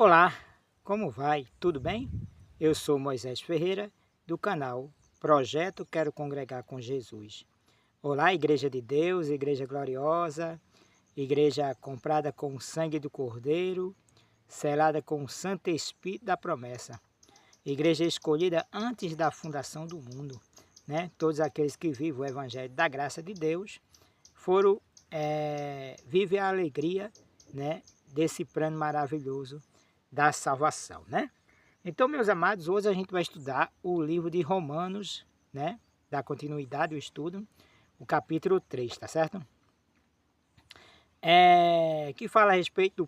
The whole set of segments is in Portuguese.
Olá, como vai? Tudo bem? Eu sou Moisés Ferreira, do canal Projeto Quero Congregar com Jesus. Olá, Igreja de Deus, Igreja gloriosa, Igreja comprada com o sangue do Cordeiro, selada com o Santo Espírito da promessa. Igreja escolhida antes da fundação do mundo, né? Todos aqueles que vivem o Evangelho da graça de Deus foram, vivem a alegria, né, desse plano maravilhoso da salvação, né? Então, meus amados, hoje a gente vai estudar o livro de Romanos, né? Da continuidade do estudo, o capítulo 3, tá certo? Que fala a respeito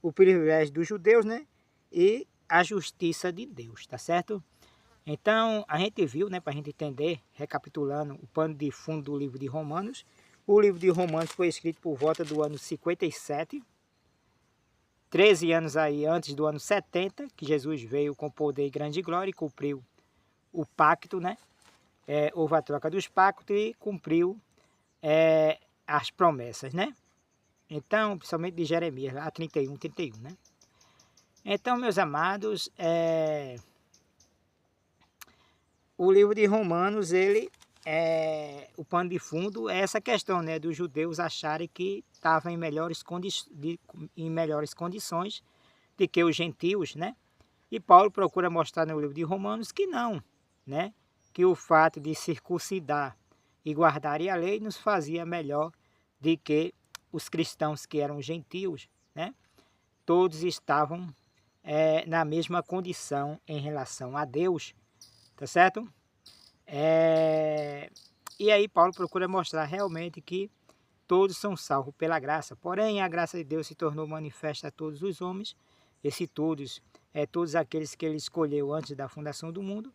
o privilégio dos judeus, né? E a justiça de Deus, tá certo? Então, a gente viu, né, para a gente entender, recapitulando o pano de fundo do livro de Romanos, o livro de Romanos foi escrito por volta do ano 57, 13 anos aí antes do ano 70, que Jesus veio com poder e grande glória e cumpriu o pacto, né? Houve a troca dos pactos e cumpriu as promessas, né? Então, principalmente de Jeremias, lá 31, né? Então, meus amados, o livro de Romanos, o pano de fundo é essa questão, né? Dos judeus acharem que estavam em melhores condições de que os gentios, né? E Paulo procura mostrar no livro de Romanos que não, né? Que o fato de circuncidar e guardar a lei nos fazia melhor de que os cristãos que eram gentios, né? Todos estavam na mesma condição em relação a Deus, tá certo? E aí Paulo procura mostrar realmente que todos são salvos pela graça, porém a graça de Deus se tornou manifesta a todos os homens, esse todos todos aqueles que ele escolheu antes da fundação do mundo,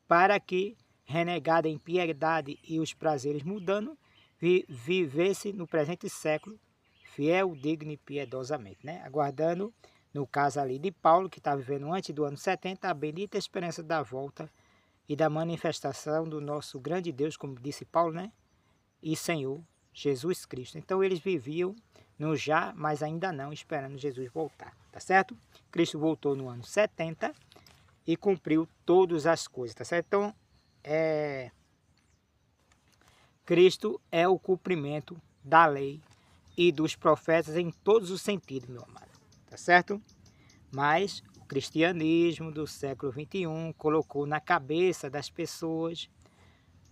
para que, renegada a impiedade e os prazeres mudando, vivesse no presente século, fiel, digno e piedosamente, né? Aguardando, no caso ali de Paulo, que está vivendo antes do ano 70, a bendita esperança da volta e da manifestação do nosso grande Deus, como disse Paulo, né? E Senhor Jesus Cristo. Então eles viviam no já, mas ainda não, esperando Jesus voltar, tá certo? Cristo voltou no ano 70 e cumpriu todas as coisas, tá certo? Então, Cristo é o cumprimento da lei e dos profetas em todos os sentidos, meu amado, tá certo? Mas o cristianismo do século XXI colocou na cabeça das pessoas,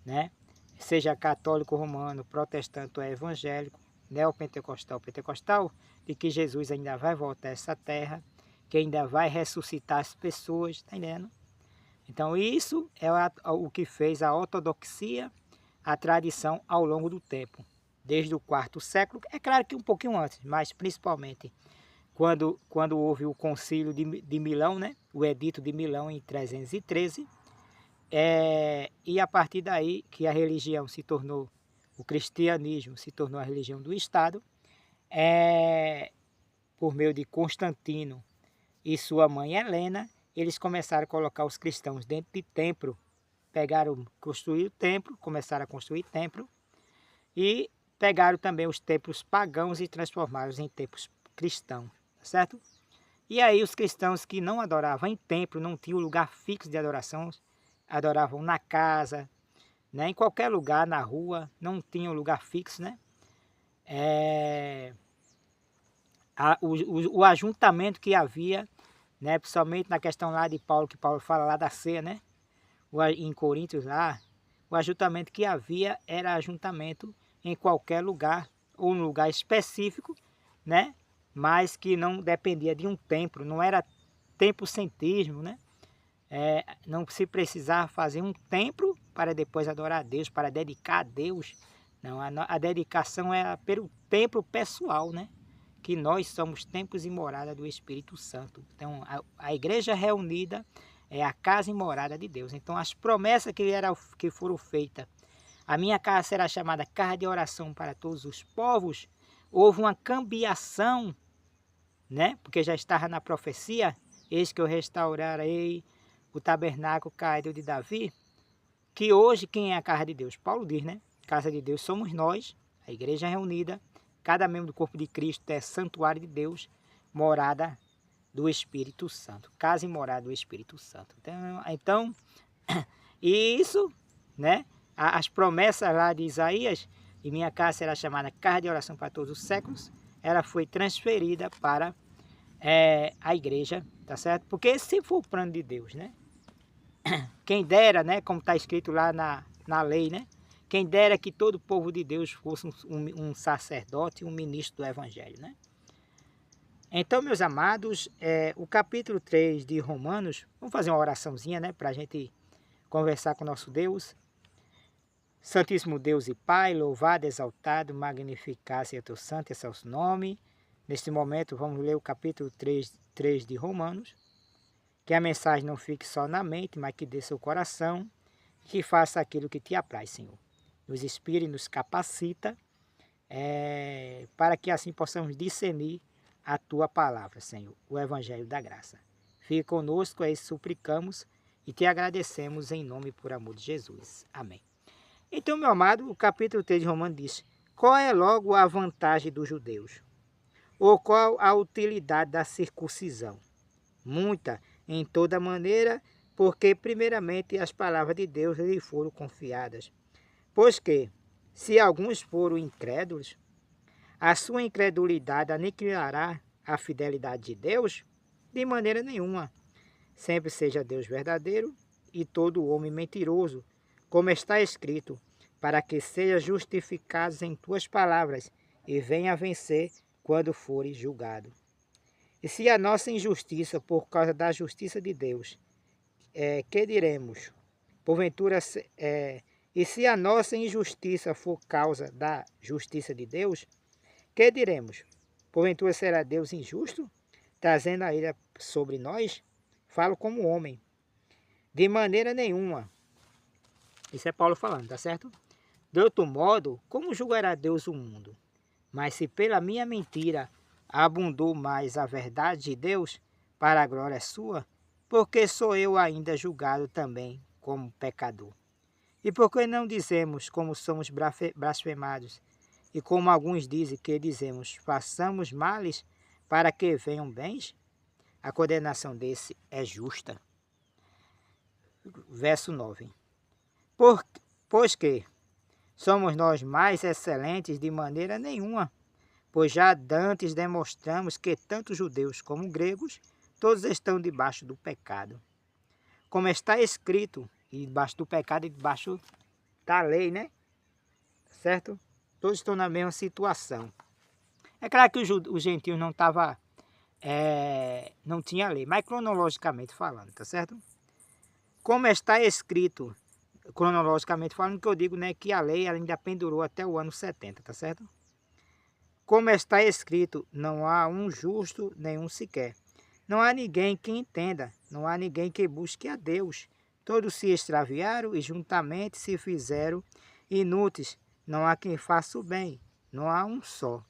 né? Seja católico romano, protestante ou evangélico, neopentecostal, pentecostal, de que Jesus ainda vai voltar a essa terra, que ainda vai ressuscitar as pessoas, tá entendendo? Então isso é o que fez a ortodoxia, a tradição ao longo do tempo. Desde o quarto século, é claro que um pouquinho antes, mas principalmente quando houve o concílio de Milão, né? O edito de Milão em 313, e a partir daí que a religião se tornou, o cristianismo se tornou a religião do Estado, por meio de Constantino e sua mãe Helena, eles começaram a colocar os cristãos dentro de templo, construíram o templo, começaram a construir templo, e pegaram também os templos pagãos e transformaram-os em templos cristãos, tá certo? E aí os cristãos que não adoravam em templo, não tinham lugar fixo de adoração, adoravam na casa, né? Em qualquer lugar, na rua, não tinham lugar fixo, né? O ajuntamento que havia, né? Principalmente na questão lá de Paulo, que Paulo fala lá da ceia, né? Em Coríntios lá, o ajuntamento que havia era ajuntamento em qualquer lugar, ou num lugar específico, né? Mas que não dependia de um templo, não era templocentrismo, né? Não se precisava fazer um templo para depois adorar a Deus, para dedicar a Deus. Não, a dedicação é pelo templo pessoal, né? Que nós somos templos e morada do Espírito Santo. Então, a igreja reunida é a casa e morada de Deus. Então, as promessas que foram feitas, a minha casa será chamada casa de oração para todos os povos, houve uma cambiação, né? Porque já estava na profecia, eis que eu restaurarei o tabernáculo caído de Davi, que hoje quem é a casa de Deus? Paulo diz, né? Casa de Deus somos nós, a igreja reunida, cada membro do corpo de Cristo é santuário de Deus, morada do Espírito Santo. Casa e morada do Espírito Santo. Então e isso, né? As promessas lá de Isaías, e minha casa será chamada casa de oração para todos os séculos, ela foi transferida para a igreja, tá certo? Porque esse foi o plano de Deus, né? Quem dera, né? Como está escrito lá na lei, né? Quem dera que todo o povo de Deus fosse um sacerdote e um ministro do Evangelho, né? Então, meus amados, o capítulo 3 de Romanos, vamos fazer uma oraçãozinha, né? Para a gente conversar com o nosso Deus. Santíssimo Deus e Pai, louvado, exaltado, magnificado seja teu santo e excelso nome. Neste momento vamos ler o capítulo 3 de Romanos. Que a mensagem não fique só na mente, mas que dê seu coração. Que faça aquilo que te apraz, Senhor. Nos inspire e nos capacita, para que assim possamos discernir a tua palavra, Senhor, o Evangelho da graça. Fique conosco, é isso suplicamos e te agradecemos em nome e por amor de Jesus. Amém. Então, meu amado, o capítulo 3 de Romanos diz: qual é logo a vantagem dos judeus? Ou qual a utilidade da circuncisão? Muita, em toda maneira, porque primeiramente as palavras de Deus lhe foram confiadas. Pois que, se alguns foram incrédulos, a sua incredulidade aniquilará a fidelidade de Deus? De maneira nenhuma. Sempre seja Deus verdadeiro e todo homem mentiroso, como está escrito, para que seja justificados em tuas palavras e venha a vencer quando fores julgado. E se a nossa injustiça por causa da justiça de Deus, que diremos? Porventura, e se a nossa injustiça for causa da justiça de Deus, que diremos? Porventura será Deus injusto, trazendo a ira sobre nós? Falo como homem. De maneira nenhuma. Isso é Paulo falando, tá certo? De outro modo, como julgará Deus o mundo? Mas se pela minha mentira abundou mais a verdade de Deus, para a glória sua, porque sou eu ainda julgado também como pecador. E por que não dizemos como somos blasfemados, e como alguns dizem que dizemos, façamos males para que venham bens? A condenação desse é justa. Verso 9. Pois que somos nós mais excelentes de maneira nenhuma, pois já dantes demonstramos que tanto judeus como gregos, todos estão debaixo do pecado. Como está escrito, e debaixo do pecado e debaixo da lei, né? Certo? Todos estão na mesma situação. É claro que os gentios não estavam, não tinha lei, mas cronologicamente falando, tá certo? Como está escrito, cronologicamente falando, que eu digo, né, que a lei ela ainda pendurou até o ano 70, tá certo? Como está escrito, não há um justo, nenhum sequer. Não há ninguém que entenda, não há ninguém que busque a Deus. Todos se extraviaram e juntamente se fizeram inúteis. Não há quem faça o bem, não há um só.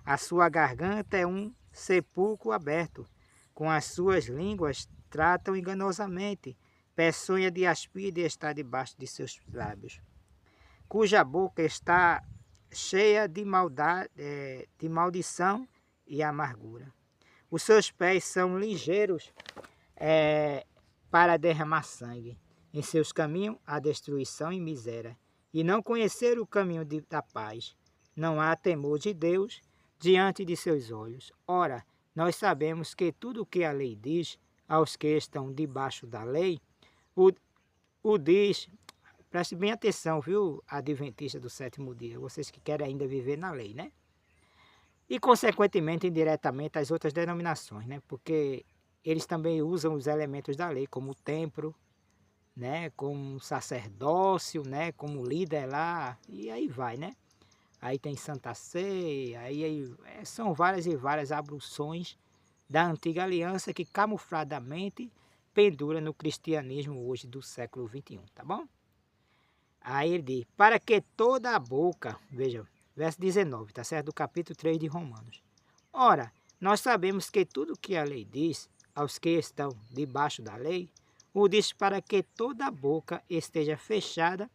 A sua garganta é um sepulcro aberto. Com as suas línguas tratam enganosamente. Peçonha de aspide está debaixo de seus lábios. Cuja boca está cheia de maldade, de maldição e amargura. Os seus pés são ligeiros para derramar sangue. Em seus caminhos há destruição e miséria. E não conheceram o caminho da paz. Não há temor de Deus diante de seus olhos. Ora, nós sabemos que tudo o que a lei diz aos que estão debaixo da lei, o diz. Preste bem atenção, viu, adventista do sétimo dia, vocês que querem ainda viver na lei, né? E, consequentemente, indiretamente, as outras denominações, né? Porque eles também usam os elementos da lei, como o templo, né? Como o sacerdócio, né? Como líder lá, e aí vai, né? Aí tem Santa Ceia, são várias e várias abluções da antiga aliança que camufladamente pendura no cristianismo hoje do século XXI, tá bom? Aí ele diz, para que toda a boca, veja, verso 19, tá certo? Do capítulo 3 de Romanos. Ora, nós sabemos que tudo que a lei diz aos que estão debaixo da lei, o diz para que toda a boca esteja fechada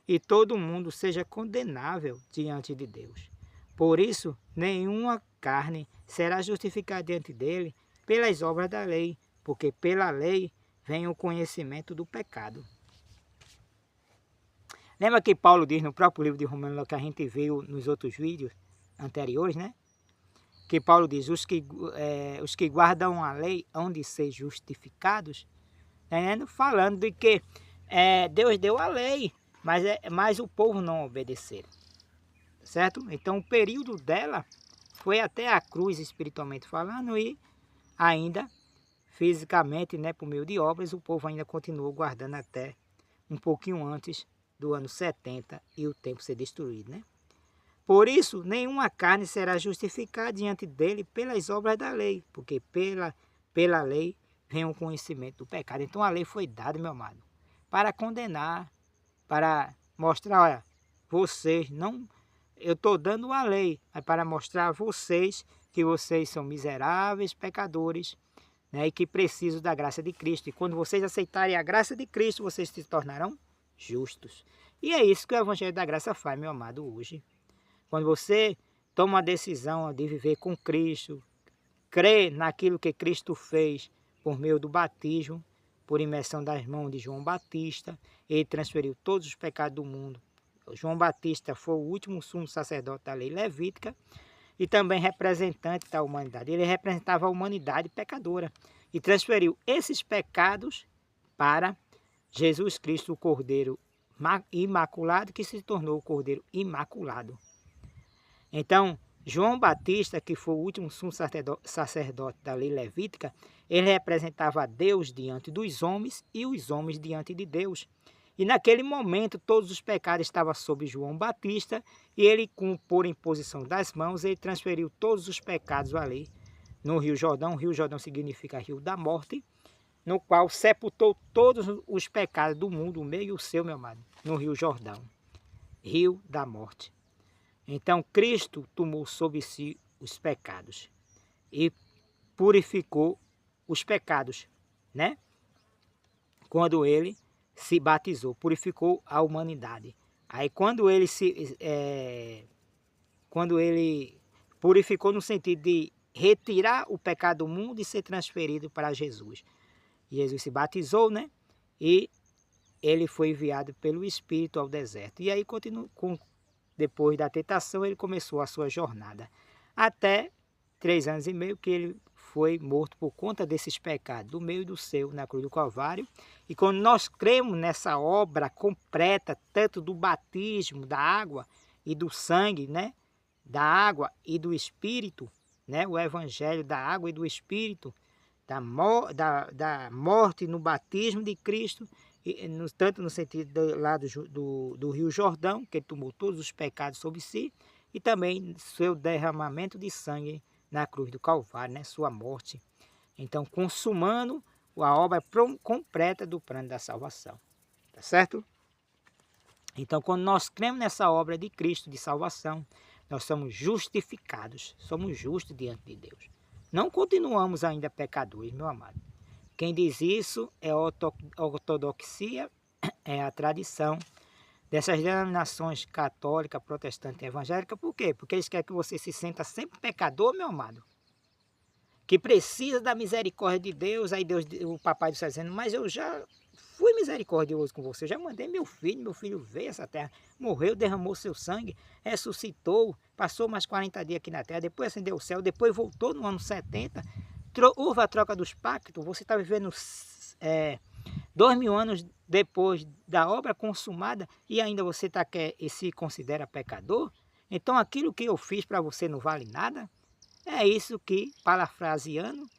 e todo mundo seja condenável diante de Deus. Por isso, nenhuma carne será justificada diante dele pelas obras da lei, porque pela lei vem o conhecimento do pecado. Lembra que Paulo diz no próprio livro de Romanos, que a gente viu nos outros vídeos anteriores, né? Que Paulo diz, os que guardam a lei hão de ser justificados, tá entendendo? Falando de que Deus deu a lei, mas o povo não obedeceu, certo? Então o período dela foi até a cruz, espiritualmente falando, e ainda fisicamente, né, por meio de obras, o povo ainda continuou guardando até um pouquinho antes do ano 70 e o tempo ser destruído, né? Por isso, nenhuma carne será justificada diante dele pelas obras da lei, porque pela lei vem o conhecimento do pecado. Então a lei foi dada, meu amado, para condenar, para mostrar, olha, vocês não... Eu estou dando a lei, mas para mostrar a vocês que vocês são miseráveis pecadores, né, e que precisam da graça de Cristo. E quando vocês aceitarem a graça de Cristo, vocês se tornarão justos. E é isso que o Evangelho da Graça faz, meu amado, hoje. Quando você toma a decisão de viver com Cristo, crê naquilo que Cristo fez por meio do batismo, por imersão das mãos de João Batista, ele transferiu todos os pecados do mundo. João Batista foi o último sumo sacerdote da lei levítica e também representante da humanidade. Ele representava a humanidade pecadora e transferiu esses pecados para Jesus Cristo, o Cordeiro imaculado, que se tornou o Cordeiro imaculado. Então, João Batista, que foi o último sumo sacerdote da lei levítica, ele representava Deus diante dos homens e os homens diante de Deus. E naquele momento todos os pecados estavam sobre João Batista e ele, por imposição das mãos, ele transferiu todos os pecados ali no Rio Jordão. O Rio Jordão significa Rio da Morte, no qual sepultou todos os pecados do mundo, o meu e o seu, meu amado, no Rio Jordão, Rio da Morte. Então Cristo tomou sobre si os pecados e purificou os pecados, né? Quando ele se batizou, purificou a humanidade. Aí quando ele purificou no sentido de retirar o pecado do mundo e ser transferido para Jesus. Jesus se batizou, né? E ele foi enviado pelo Espírito ao deserto. E aí depois da tentação ele começou a sua jornada. Até 3 anos e meio que ele foi morto por conta desses pecados, do meu e do seu, na cruz do Calvário. E quando nós cremos nessa obra completa, tanto do batismo, da água e do sangue, né? Da água e do Espírito, né? O Evangelho da água e do Espírito, da morte no batismo de Cristo, tanto no sentido lá do Rio Jordão, que ele tomou todos os pecados sobre si, e também seu derramamento de sangue na cruz do Calvário, né? Sua morte. Então, consumando a obra completa do plano da salvação. Tá certo? Então, quando nós cremos nessa obra de Cristo de salvação, nós somos justificados, somos justos diante de Deus. Não continuamos ainda pecadores, meu amado. Quem diz isso é a ortodoxia, é a tradição dessas denominações católica, protestante e evangélica. Por quê? Porque eles querem que você se sinta sempre pecador, meu amado. Que precisa da misericórdia de Deus. Aí o papai do céu dizendo, mas eu já fui misericordioso com você. Eu já mandei meu filho veio a essa terra, morreu, derramou seu sangue, ressuscitou, passou mais 40 dias aqui na terra, depois ascendeu o céu, depois voltou no ano 70, houve a troca dos pactos, você está vivendo 2000 anos depois da obra consumada e ainda você se considera pecador? Então aquilo que eu fiz para você não vale nada? É isso que, parafraseando,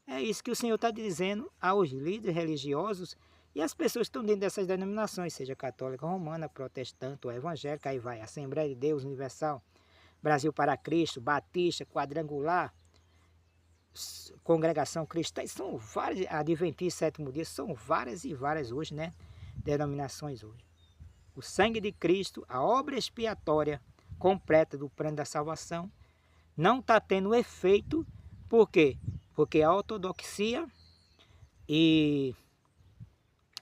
é isso que o Senhor está dizendo aos líderes religiosos e as pessoas que estão dentro dessas denominações, seja católica, romana, protestante ou evangélica, aí vai Assembleia de Deus Universal, Brasil para Cristo, Batista, Quadrangular, Congregação Cristã, são várias, Adventista Sétimo Dia, são várias e várias hoje, né? Denominações hoje. O sangue de Cristo, a obra expiatória completa do plano da salvação, não está tendo efeito. Por quê? Porque a ortodoxia e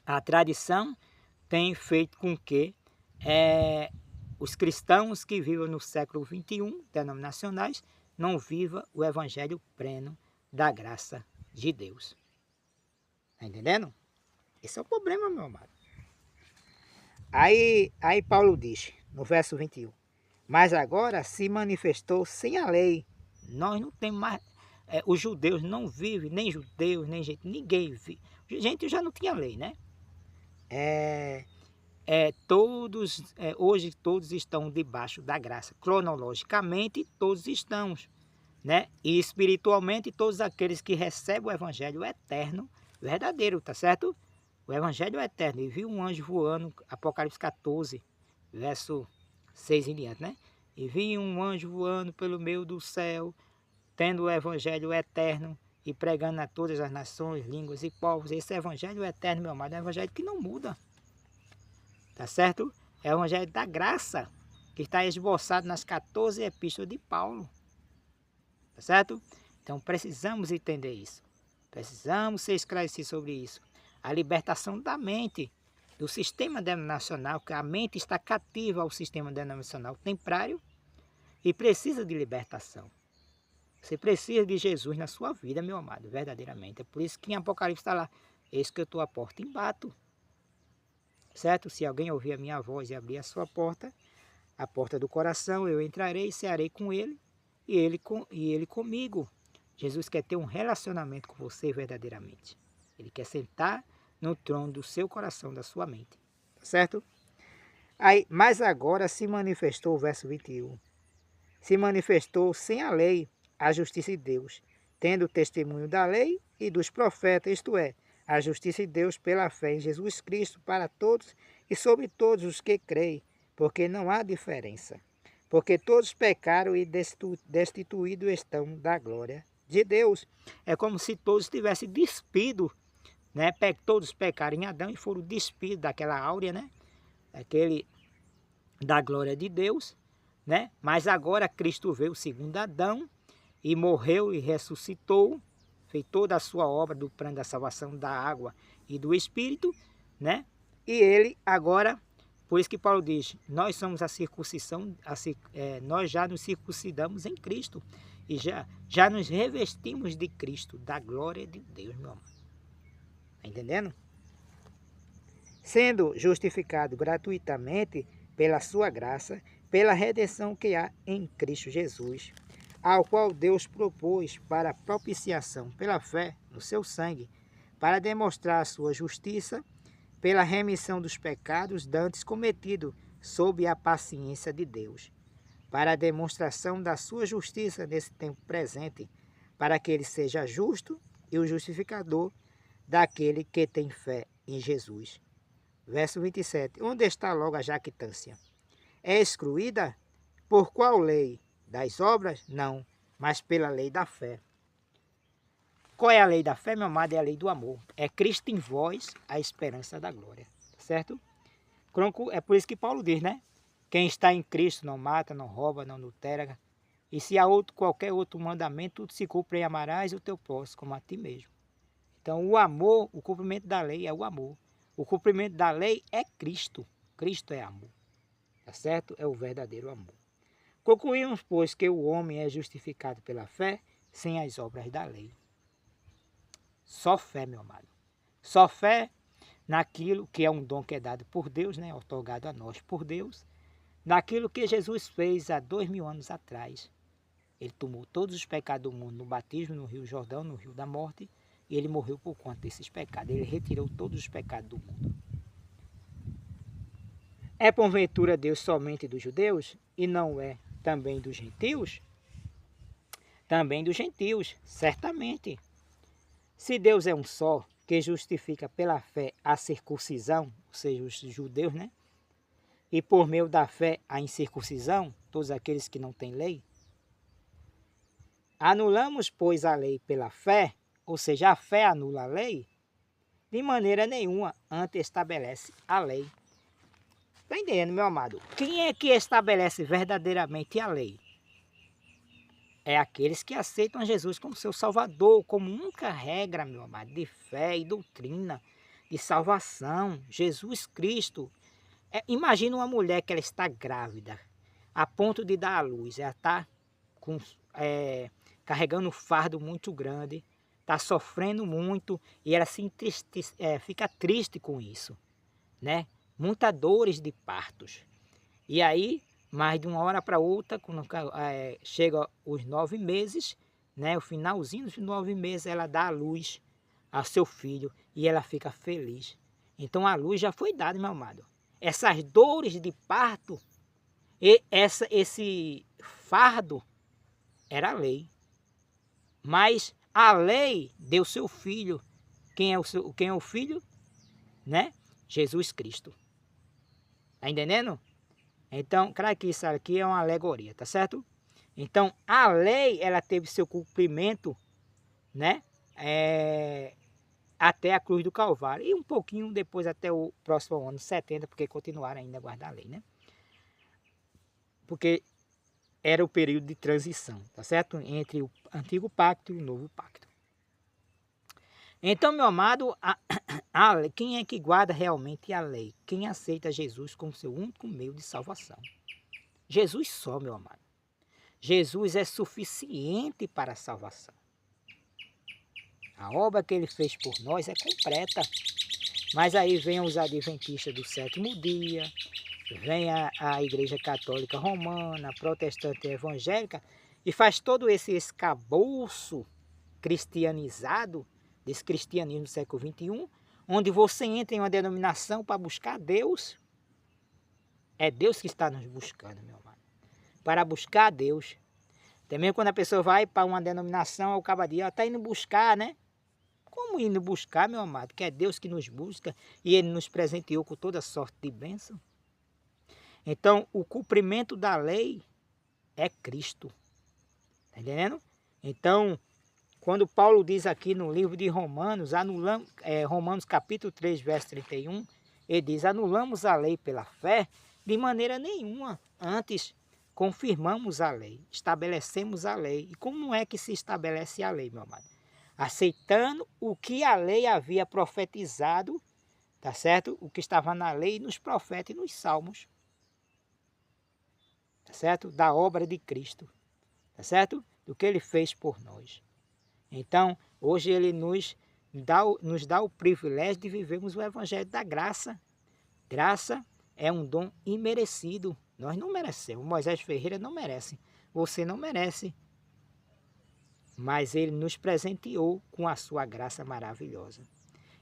a tradição tem feito com que os cristãos que vivem no século XXI, denominacionais, não vivam o evangelho pleno da graça de Deus. Está entendendo? Esse é o problema, meu amado. Aí Paulo diz, no verso 21, mas agora se manifestou sem a lei. Nós não temos mais... os judeus não vivem, nem judeus, nem gente, ninguém vive. Gente, já não tinha lei, né? Hoje todos estão debaixo da graça. Cronologicamente, todos estamos, né? E espiritualmente, todos aqueles que recebem o evangelho eterno, verdadeiro, tá certo? O evangelho eterno. E viu um anjo voando, Apocalipse 14, verso 6 em diante, né? E vi um anjo voando pelo meio do céu, tendo o evangelho eterno e pregando a todas as nações, línguas e povos. Esse evangelho eterno, meu amado, é um evangelho que não muda. Tá certo? É o evangelho da graça, que está esboçado nas 14 epístolas de Paulo. Tá certo? Então precisamos entender isso. Precisamos ser esclarecidos sobre isso. A libertação da mente, do sistema denominacional, que a mente está cativa ao sistema denominacional temprário e precisa de libertação. Você precisa de Jesus na sua vida, meu amado, verdadeiramente. É por isso que em Apocalipse está lá, eis que eu estou à porta e bato. Certo? Se alguém ouvir a minha voz e abrir a sua porta, a porta do coração, eu entrarei e cearei com ele e ele comigo. Jesus quer ter um relacionamento com você verdadeiramente. Ele quer sentar no trono do seu coração, da sua mente. Certo? Aí, mas agora se manifestou, o verso 21, se manifestou sem a lei a justiça de Deus, tendo o testemunho da lei e dos profetas, isto é, a justiça de Deus pela fé em Jesus Cristo para todos e sobre todos os que creem, porque não há diferença. Porque todos pecaram e destituídos estão da glória de Deus. É como se todos tivessem despido, né? Todos pecaram em Adão e foram despidos daquela áurea, né? Da glória de Deus, né? Mas agora Cristo veio segundo Adão e morreu e ressuscitou, fez toda a sua obra do plano da salvação da água e do Espírito, né? E ele agora, por isso que Paulo diz, nós somos a circuncisão, nós já nos circuncidamos em Cristo e já nos revestimos de Cristo, da glória de Deus, meu amor. Está entendendo? Sendo justificado gratuitamente pela sua graça, pela redenção que há em Cristo Jesus, ao qual Deus propôs para propiciação pela fé no seu sangue, para demonstrar a sua justiça, pela remissão dos pecados dantes cometidos sob a paciência de Deus, para a demonstração da sua justiça nesse tempo presente, para que ele seja justo e o justificador daquele que tem fé em Jesus. Verso 27. Onde está logo a jactância? É excluída? Por qual lei? Das obras? Não, mas pela lei da fé. Qual é a lei da fé, meu amado? É a lei do amor. É Cristo em vós, a esperança da glória. Certo? É por isso que Paulo diz, né? Quem está em Cristo não mata, não rouba, não adultera. E se há qualquer outro mandamento, tudo se cumpre e amarás o teu próximo como a ti mesmo. Então o amor, o cumprimento da lei é o amor. O cumprimento da lei é Cristo. Cristo é amor. Tá certo? É o verdadeiro amor. Concluímos, pois, que o homem é justificado pela fé sem as obras da lei. Só fé, meu amado. Só fé naquilo que é um dom que é dado por Deus, né? Otorgado a nós por Deus. Naquilo que Jesus fez há 2000 anos atrás. Ele tomou todos os pecados do mundo no batismo, no Rio Jordão, no Rio da Morte. E ele morreu por conta desses pecados. Ele retirou todos os pecados do mundo. É porventura Deus somente dos judeus e não é também dos gentios? Também dos gentios, certamente. Se Deus é um só, que justifica pela fé a circuncisão, ou seja, os judeus, né? E por meio da fé a incircuncisão, todos aqueles que não têm lei. Anulamos, pois, a lei pela fé, ou seja, a fé anula a lei? De maneira nenhuma, antes estabelece a lei. Está entendendo, meu amado? Quem é que estabelece verdadeiramente a lei? É aqueles que aceitam Jesus como seu Salvador, como única regra, meu amado, de fé e doutrina, de salvação. Jesus Cristo Imagina uma mulher que ela está grávida, a ponto de dar à luz. Ela está com, carregando um fardo muito grande, está sofrendo muito e ela fica triste com isso, né? Muitas dores de partos. E aí, mais de uma hora para outra, quando chega os 9 meses, né? O finalzinho dos 9 meses, ela dá à luz ao seu filho e ela fica feliz. Então a luz já foi dada, meu amado. Essas dores de parto, esse fardo era a lei. Mas a lei deu seu filho. Quem é o filho? Né? Jesus Cristo. Tá entendendo? Então, claro que isso aqui é uma alegoria, tá certo? Então, a lei, ela teve seu cumprimento, né? Até a cruz do Calvário. E um pouquinho depois, até o próximo ano 70, porque continuaram ainda a guardar a lei, né? Porque era o período de transição, tá certo? Entre o antigo pacto e o novo pacto. Então, meu amado, quem é que guarda realmente a lei? Quem aceita Jesus como seu único meio de salvação? Jesus só, meu amado. Jesus é suficiente para a salvação. A obra que ele fez por nós é completa. Mas aí vem os adventistas do sétimo dia, vem a Igreja Católica Romana, protestante e evangélica, e faz todo esse escabouço cristianizado, desse cristianismo do século XXI, onde você entra em uma denominação para buscar Deus. É Deus que está nos buscando, meu amado. Para buscar Deus. Também quando a pessoa vai para uma denominação, o cabadia está indo buscar, né? Como indo buscar, meu amado? Que é Deus que nos busca e Ele nos presenteou com toda sorte de bênção. Então, o cumprimento da lei é Cristo. Está entendendo? Então, quando Paulo diz aqui no livro de Romanos, Romanos capítulo 3, verso 31, ele diz, anulamos a lei pela fé de maneira nenhuma. Antes, confirmamos a lei, estabelecemos a lei. E como é que se estabelece a lei, meu amado? Aceitando o que a lei havia profetizado, tá certo? O que estava na lei, nos profetas e nos salmos. Tá certo? Da obra de Cristo. Tá certo? Do que ele fez por nós. Então, hoje ele nos dá o privilégio de vivermos o evangelho da graça. Graça é um dom imerecido. Nós não merecemos. Moisés Ferreira não merece. Você não merece. Mas ele nos presenteou com a sua graça maravilhosa.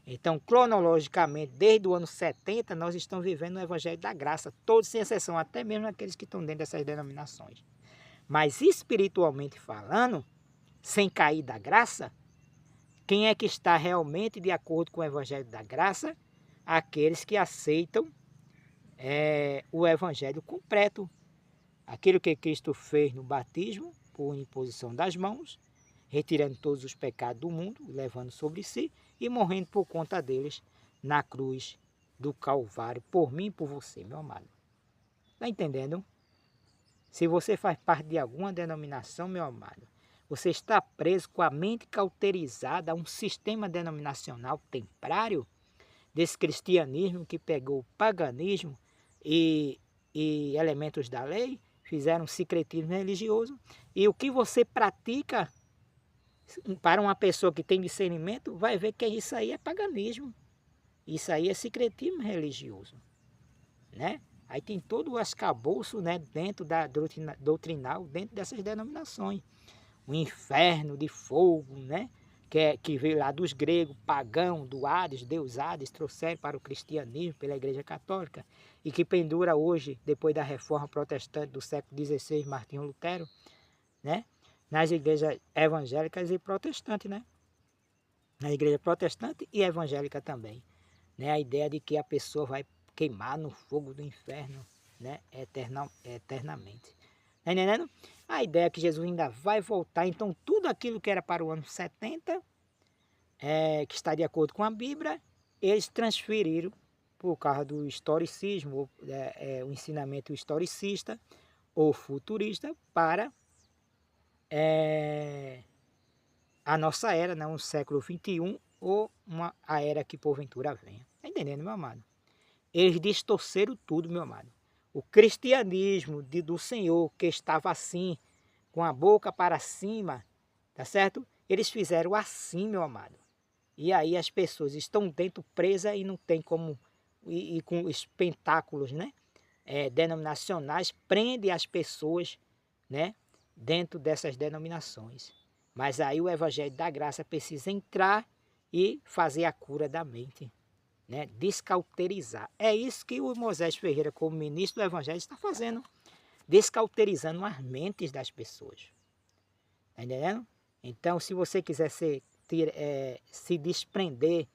Então, cronologicamente, desde o ano 70, nós estamos vivendo o evangelho da graça, todos sem exceção, até mesmo aqueles que estão dentro dessas denominações. Mas espiritualmente falando, sem cair da graça, quem é que está realmente de acordo com o evangelho da graça? Aqueles que aceitam o evangelho completo. Aquilo que Cristo fez no batismo, por imposição das mãos, retirando todos os pecados do mundo, levando sobre si e morrendo por conta deles na cruz do Calvário, por mim e por você, meu amado. Está entendendo? Se você faz parte de alguma denominação, meu amado, você está preso com a mente cauterizada a um sistema denominacional templário desse cristianismo que pegou o paganismo e elementos da lei, fizeram um secretismo religioso, e o que você pratica para uma pessoa que tem discernimento, vai ver que isso aí é paganismo. Isso aí é secretismo religioso, né? Aí tem todo o arcabouço, né, dentro da doutrinal, dentro dessas denominações. O inferno de fogo, né? Que veio lá dos gregos, pagão, do Hades, Deus Hades, trouxeram para o cristianismo pela Igreja Católica e que pendura hoje, depois da reforma protestante do século XVI, Martinho Lutero, né? Nas igrejas evangélicas e protestantes, né? Na igreja protestante e evangélica também, né? A ideia de que a pessoa vai queimar no fogo do inferno, né? Eternamente. Tá entendendo? A ideia é que Jesus ainda vai voltar, então tudo aquilo que era para o ano 70, que está de acordo com a Bíblia, eles transferiram por causa do historicismo, o ensinamento historicista ou futurista para a nossa era, né? Um século XXI ou a era que porventura venha. Está entendendo, meu amado? eles distorceram tudo, meu amado. O cristianismo do Senhor, que estava assim, com a boca para cima, tá certo? Eles fizeram assim, meu amado. E aí as pessoas estão dentro presas e não tem como, e com espetáculos, né? Denominacionais, prende as pessoas, né? Dentro dessas denominações. Mas aí o Evangelho da Graça precisa entrar e fazer a cura da mente, né? Descauterizar. É isso que o Moisés Ferreira, como ministro do Evangelho, está fazendo. Descauterizando as mentes das pessoas. Está entendendo? Então, se você quiser se desprender,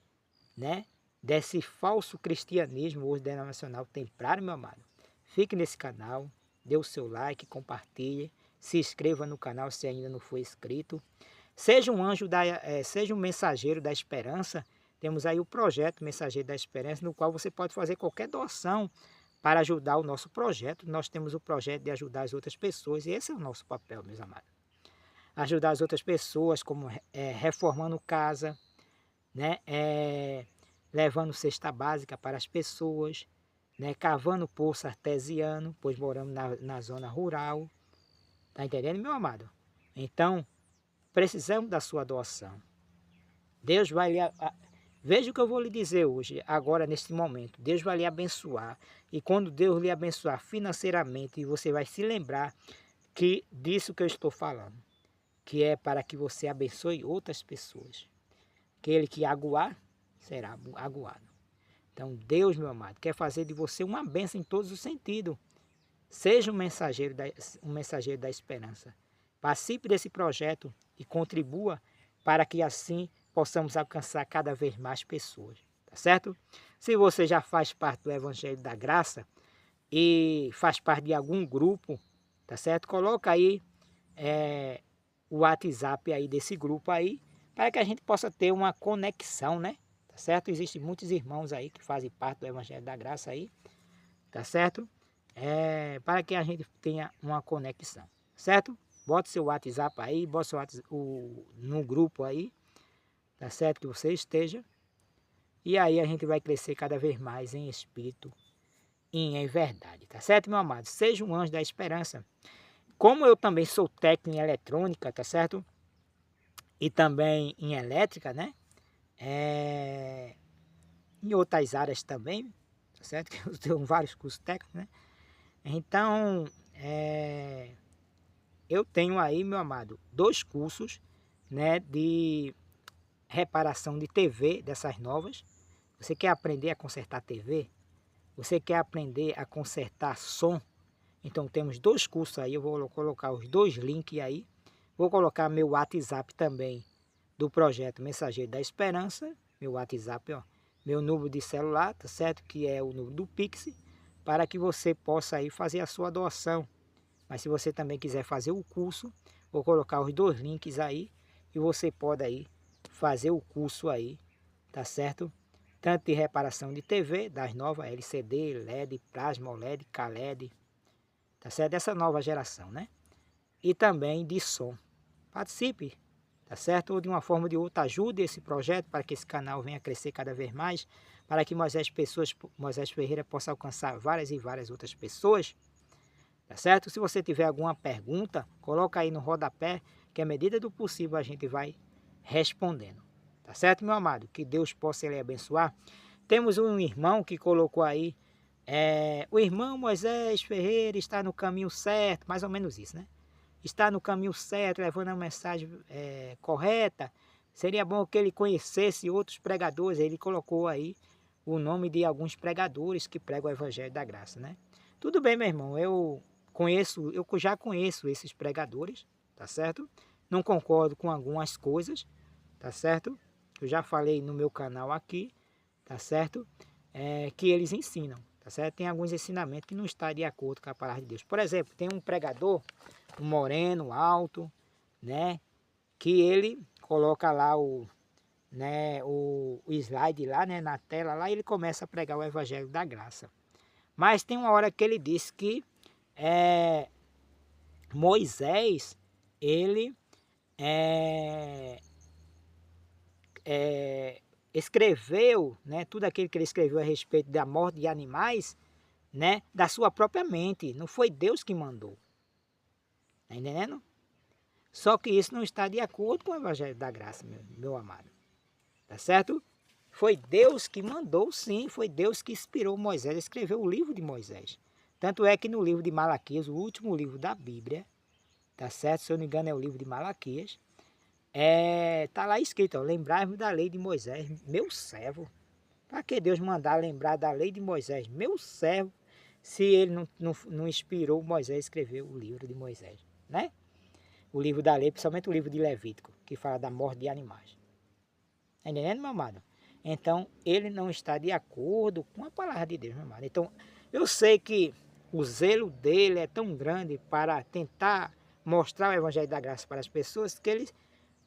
né, desse falso cristianismo hoje denominacional templário, meu amado, fique nesse canal, dê o seu like, compartilhe, se inscreva no canal se ainda não for inscrito. Seja um anjo, seja um mensageiro da esperança. Temos aí o projeto Mensageiro da Esperança, no qual você pode fazer qualquer doação para ajudar o nosso projeto. Nós temos o projeto de ajudar as outras pessoas e esse é o nosso papel, meus amados. Ajudar as outras pessoas, como reformando casa, né? Levando cesta básica para as pessoas, né? Cavando poço artesiano, pois moramos na zona rural. Tá entendendo, meu amado? Então, precisamos da sua doação. Deus vai lhe... Veja o que eu vou lhe dizer hoje, agora neste momento. Deus vai lhe abençoar. E quando Deus lhe abençoar financeiramente, você vai se lembrar disso que eu estou falando. Que é para que você abençoe outras pessoas. Aquele que aguar, será aguado. Então Deus, meu amado, quer fazer de você uma bênção em todos os sentidos. Seja um mensageiro da esperança. Participe desse projeto e contribua para que assim possamos alcançar cada vez mais pessoas. Tá certo? Se você já faz parte do Evangelho da Graça e faz parte de algum grupo, tá certo? Coloca aí o WhatsApp aí desse grupo aí, para que a gente possa ter uma conexão, né? Tá certo? Existem muitos irmãos aí que fazem parte do Evangelho da Graça aí, tá certo? Para que a gente tenha uma conexão, certo? Bota seu WhatsApp aí, bota seu WhatsApp no grupo aí, tá certo? Que você esteja. E aí a gente vai crescer cada vez mais em espírito e em verdade, tá certo, meu amado? Seja um anjo da esperança. Como eu também sou técnico em eletrônica, tá certo? E também em elétrica, né? Em outras áreas também, tá certo? Que eu tenho vários cursos técnicos, né? Então, eu tenho aí, meu amado, 2 cursos, né? De reparação de TV, dessas novas. Você quer aprender a consertar TV? Você quer aprender a consertar som? Então temos 2 cursos aí, eu vou colocar os 2 links aí. Vou colocar meu WhatsApp também do projeto Mensageiro da Esperança, meu WhatsApp, ó, meu número de celular, tá certo? Que é o número do Pix, para que você possa aí fazer a sua doação. Mas se você também quiser fazer o curso, vou colocar os 2 links aí e você pode aí fazer o curso aí, tá certo? Tanto de reparação de TV, das novas LCD, LED, Plasma OLED, KLED, tá certo? Dessa nova geração, né? E também de som. Participe, tá certo? Ou de uma forma ou de outra, ajude esse projeto para que esse canal venha crescer cada vez mais, para que Moisés Ferreira possa alcançar várias e várias outras pessoas, tá certo? Se você tiver alguma pergunta, coloca aí no rodapé, que à medida do possível a gente vai respondendo, tá certo, meu amado? Que Deus possa lhe abençoar. Temos um irmão que colocou aí, o irmão Moisés Ferreira está no caminho certo, mais ou menos isso, né? Está no caminho certo, levando a mensagem correta. Seria bom que ele conhecesse outros pregadores. Ele colocou aí o nome de alguns pregadores que pregam o Evangelho da Graça, né? Tudo bem, meu irmão, eu já conheço esses pregadores, tá certo? Não concordo com algumas coisas, tá certo? Eu já falei no meu canal aqui, tá certo? Que eles ensinam, tá certo? Tem alguns ensinamentos que não estão de acordo com a palavra de Deus. Por exemplo, tem um pregador, um moreno, alto, né? Que ele coloca lá o slide lá, né? Na tela lá, e ele começa a pregar o Evangelho da Graça. Mas tem uma hora que ele diz que Moisés, ele escreveu, né, tudo aquilo que ele escreveu a respeito da morte de animais, né, da sua própria mente. Não foi Deus que mandou. Está entendendo? Só que isso não está de acordo com o Evangelho da Graça, meu amado. Tá certo? Foi Deus que mandou, sim. Foi Deus que inspirou Moisés a escrever o livro de Moisés. Tanto é que no livro de Malaquias, o último livro da Bíblia, tá certo? Se eu não me engano é o livro de Malaquias, tá lá escrito, ó, lembrai-vos da lei de Moisés, meu servo. Para que Deus mandar lembrar da lei de Moisés, meu servo, se ele não inspirou Moisés a escrever o livro de Moisés, né? O livro da lei, principalmente o livro de Levítico, que fala da morte de animais. Está entendendo, meu amado? Então, ele não está de acordo com a palavra de Deus, meu amado. Então, eu sei que o zelo dele é tão grande para tentar mostrar o Evangelho da Graça para as pessoas que ele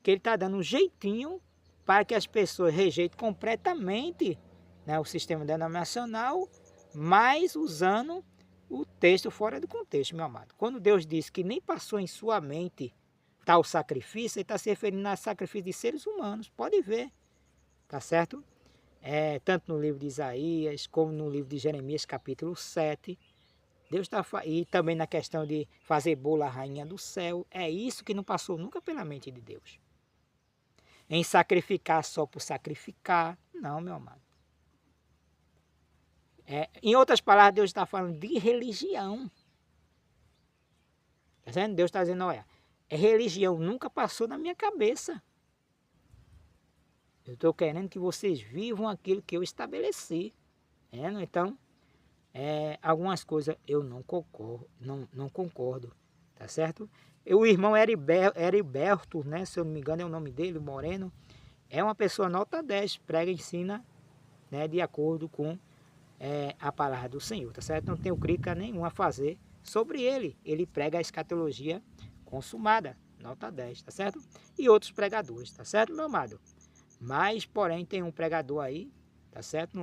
está dando um jeitinho para que as pessoas rejeitem completamente, né, o sistema denominacional, mas usando o texto fora do contexto, meu amado. Quando Deus diz que nem passou em sua mente tal sacrifício, ele está se referindo a sacrifício de seres humanos. Pode ver, tá certo? Tanto no livro de Isaías, como no livro de Jeremias, capítulo 7. Deus está e também na questão de fazer bola a rainha do céu. É isso que não passou nunca pela mente de Deus. Em sacrificar só por sacrificar. Não, meu amado. Em outras palavras, Deus está falando de religião. Tá vendo? Deus está dizendo, olha, religião nunca passou na minha cabeça. Eu estou querendo que vocês vivam aquilo que eu estabeleci. Então, algumas coisas eu não concordo, tá certo? O irmão Heriberto, né, se eu não me engano é o nome dele, o Moreno, é uma pessoa nota 10, prega e ensina, né, de acordo com a palavra do Senhor, tá certo? Não tenho crítica nenhuma a fazer sobre ele. Ele prega a escatologia consumada, nota 10, tá certo? E outros pregadores, tá certo, meu amado? Mas, porém, tem um pregador aí, tá certo?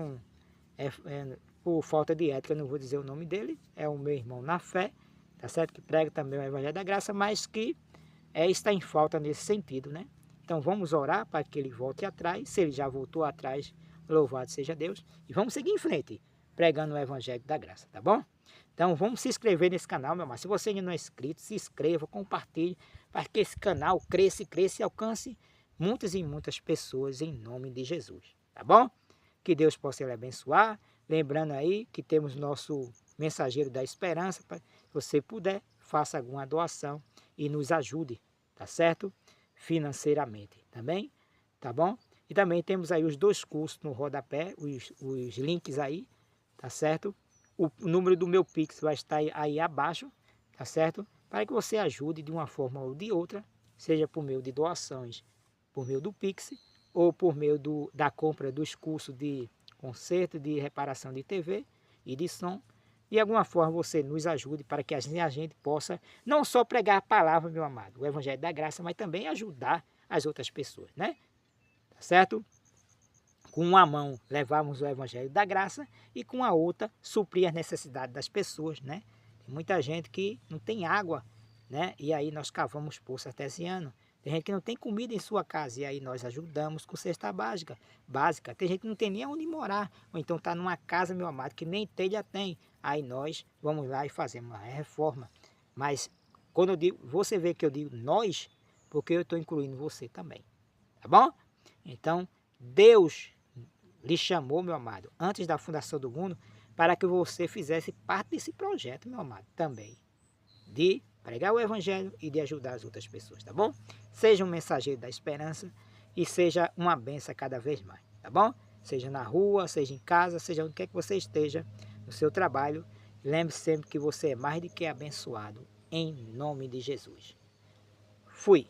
Por falta de ética, não vou dizer o nome dele, é o meu irmão na fé, tá certo? Que prega também o Evangelho da Graça, mas que está em falta nesse sentido, né? Então vamos orar para que ele volte atrás. Se ele já voltou atrás, louvado seja Deus. E vamos seguir em frente, pregando o Evangelho da Graça, tá bom? Então vamos se inscrever nesse canal, meu irmão. Se você ainda não é inscrito, se inscreva, compartilhe, para que esse canal cresça e alcance muitas e muitas pessoas em nome de Jesus, tá bom? Que Deus possa lhe abençoar. Lembrando aí que temos nosso mensageiro da esperança, para se você puder, faça alguma doação e nos ajude, tá certo? Financeiramente, também, tá bom? E também temos aí os 2 cursos no rodapé, os links aí, tá certo? O número do meu Pix vai estar aí abaixo, tá certo? Para que você ajude de uma forma ou de outra, seja por meio de doações, por meio do Pix, ou por meio da compra dos cursos de conserto, de reparação de TV e de som. De alguma forma você nos ajude para que a gente possa não só pregar a palavra, meu amado, o Evangelho da Graça, mas também ajudar as outras pessoas, né? Tá certo? Com uma mão levarmos o Evangelho da Graça e com a outra suprir as necessidades das pessoas, né? Tem muita gente que não tem água, né? E aí nós cavamos poço artesiano. Tem gente que não tem comida em sua casa e aí nós ajudamos com cesta básica. Tem gente que não tem nem onde morar, ou então está numa casa, meu amado, que nem telha tem. Aí nós vamos lá e fazemos uma reforma. Mas quando eu digo, você vê que eu digo nós, porque eu estou incluindo você também, tá bom? Então, Deus lhe chamou, meu amado, antes da fundação do mundo, para que você fizesse parte desse projeto, meu amado, também, de pregar o Evangelho e de ajudar as outras pessoas, tá bom? Seja um mensageiro da esperança e seja uma benção cada vez mais, tá bom? Seja na rua, seja em casa, seja onde quer que você esteja, no seu trabalho, lembre sempre que você é mais do que abençoado, em nome de Jesus. Fui!